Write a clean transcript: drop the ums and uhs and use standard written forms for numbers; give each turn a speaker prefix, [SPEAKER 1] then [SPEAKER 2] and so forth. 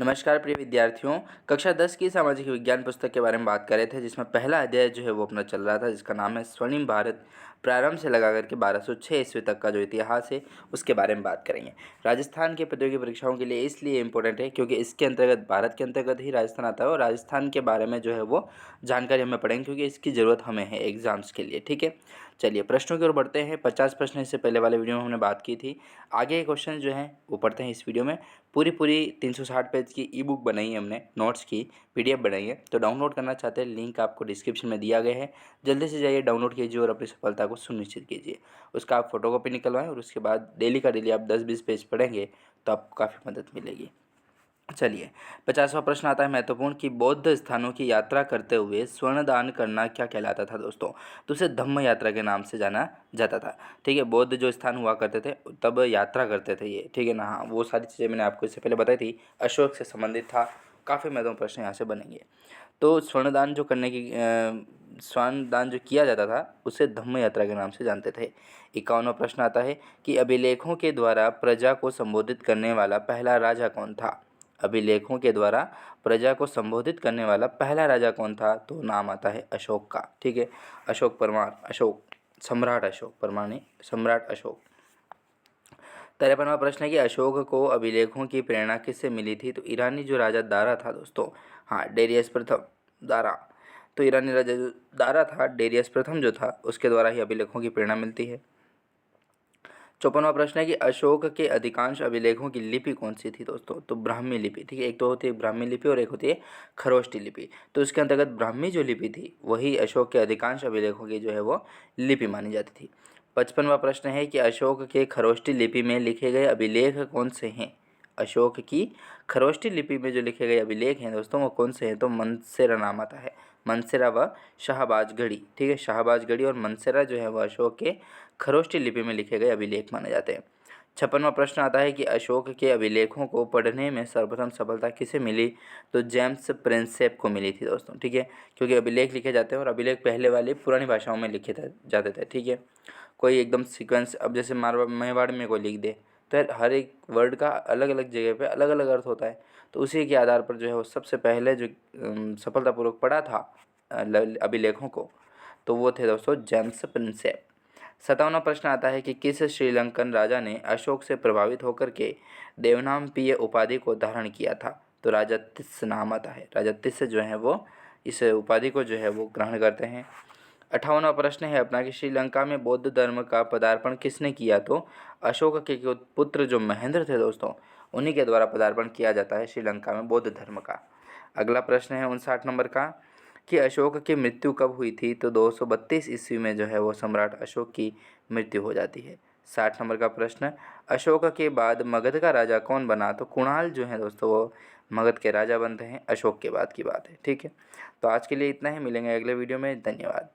[SPEAKER 1] नमस्कार प्रिय विद्यार्थियों। कक्षा 10 की सामाजिक विज्ञान पुस्तक के बारे में बात कर रहे थे, जिसमें पहला अध्याय जो है वो अपना चल रहा था, जिसका नाम है स्वर्णिम भारत। प्रारंभ से लगा करके 1206 ईस्वी तक का जो इतिहास है उसके बारे में बात करेंगे। राजस्थान के प्रतियोगी परीक्षाओं के लिए इसलिए इम्पोर्टेंट है क्योंकि इसके अंतर्गत, भारत के अंतर्गत ही राजस्थान आता है और राजस्थान के बारे में जो है वो जानकारी हमें पढ़ेंगे, क्योंकि इसकी ज़रूरत हमें है एग्जाम्स के लिए। ठीक है, चलिए प्रश्नों की ओर बढ़ते हैं। 50 प्रश्न इससे पहले वाले वीडियो में हमने बात की थी। आगे के क्वेश्चन जो हैं वो पढ़ते हैं इस वीडियो में। पूरी 360 पेज की ई बुक बनाई है हमने, नोट्स की PDF बनाई है। तो डाउनलोड करना चाहते हैं, लिंक आपको डिस्क्रिप्शन में दिया गया है। जल्दी से जाइए, डाउनलोड कीजिए और अपनी सफलता को सुनिश्चित कीजिए। उसका आप फोटोकॉपी निकलवाएं और उसके बाद डेली का डेली आप 10-20 पेज पढ़ेंगे तो आपको काफ़ी मदद मिलेगी। चलिए, 50वां प्रश्न आता है महत्वपूर्ण कि बौद्ध स्थानों की यात्रा करते हुए स्वर्ण दान करना क्या कहलाता था दोस्तों। तो उसे धम्म यात्रा के नाम से जाना जाता था। ठीक है, बौद्ध जो स्थान हुआ करते थे तब यात्रा करते थे ये। ठीक है ना, हाँ, वो सारी चीज़ें मैंने आपको इससे पहले बताई थी। अशोक से संबंधित था। काफ़ी महत्वपूर्ण प्रश्न यहाँ से बनेंगे। तो स्वर्ण दान जो किया जाता था उसे धम्म यात्रा के नाम से जानते थे। 51वां प्रश्न आता है कि अभिलेखों के द्वारा प्रजा को संबोधित करने वाला पहला राजा कौन था। अभिलेखों के द्वारा प्रजा को संबोधित करने वाला पहला राजा कौन था। तो नाम आता है अशोक का। ठीक है, अशोक परमार, सम्राट अशोक परमार नहीं, सम्राट अशोक। 53वां प्रश्न है कि अशोक को अभिलेखों की प्रेरणा किससे मिली थी। तो ईरानी जो राजा दारा था दोस्तों, हाँ, डेरियस प्रथम दारा। तो ईरानी राजा जो दारा था, डेरियस प्रथम जो था, उसके द्वारा ही अभिलेखों की प्रेरणा मिलती है। 54वां प्रश्न है कि अशोक के अधिकांश अभिलेखों की लिपि कौन सी थी दोस्तों। तो ब्राह्मी लिपि। ठीक है, एक तो होती है ब्राह्मी लिपि और एक होती है खरोष्टी लिपि। तो इसके अंतर्गत ब्राह्मी जो लिपि थी वही अशोक के अधिकांश अभिलेखों की जो है वो लिपि मानी जाती थी। 55वां प्रश्न है कि अशोक के खरोष्टी लिपि में लिखे गए अभिलेख कौन से हैं। अशोक की खरोष्टी लिपि में जो लिखे गए अभिलेख हैं दोस्तों वो कौन से हैं। तो मनसेरा नाम आता है, मनसेरा व शाहबाजगढ़ी। ठीक है, शाहबाजगढ़ी और मनसेरा जो है वह अशोक के खरोष्टी लिपि में लिखे गए अभिलेख माने जाते हैं। 56वां प्रश्न आता है कि अशोक के अभिलेखों को पढ़ने में सर्वप्रथम सफलता किसे मिली। तो जेम्स प्रिंसेप को मिली थी दोस्तों। ठीक है, क्योंकि अभिलेख लिखे जाते हैं और अभिलेख पहले वाली पुरानी भाषाओं में लिखे जाते थे। ठीक है, कोई एकदम सीक्वेंस, अब जैसे मेवाड़ में कोई लिख दे तो यार हर एक वर्ड का अलग अलग जगह पे अलग अलग अर्थ होता है। तो उसी के आधार पर जो है वो सबसे पहले जो सफलतापूर्वक पढ़ा था अभिलेखों को, तो वो थे दोस्तों जेम्स प्रिंसेप। 57वां प्रश्न आता है कि किस श्रीलंकन राजा ने अशोक से प्रभावित होकर के देवनामपीय उपाधि को धारण किया था। तो राजा तिस्स नाम आता है। राजा तिस्स जो है वो इस उपाधि को जो है वो ग्रहण करते हैं। 58वां प्रश्न है अपना कि श्रीलंका में बौद्ध धर्म का पदार्पण किसने किया। तो अशोक के पुत्र जो महेंद्र थे दोस्तों, उन्हीं के द्वारा पदार्पण किया जाता है श्रीलंका में बौद्ध धर्म का। अगला प्रश्न है 59 नंबर का कि अशोक की मृत्यु कब हुई थी। तो 232 ईस्वी में जो है वो सम्राट अशोक की मृत्यु हो जाती है। 60 नंबर का प्रश्न, अशोक के बाद मगध का राजा कौन बना। तो कुणाल जो है दोस्तों वो मगध के राजा बनते हैं। अशोक के बाद की बात है। ठीक है, तो आज के लिए इतना ही, मिलेंगे अगले वीडियो में। धन्यवाद।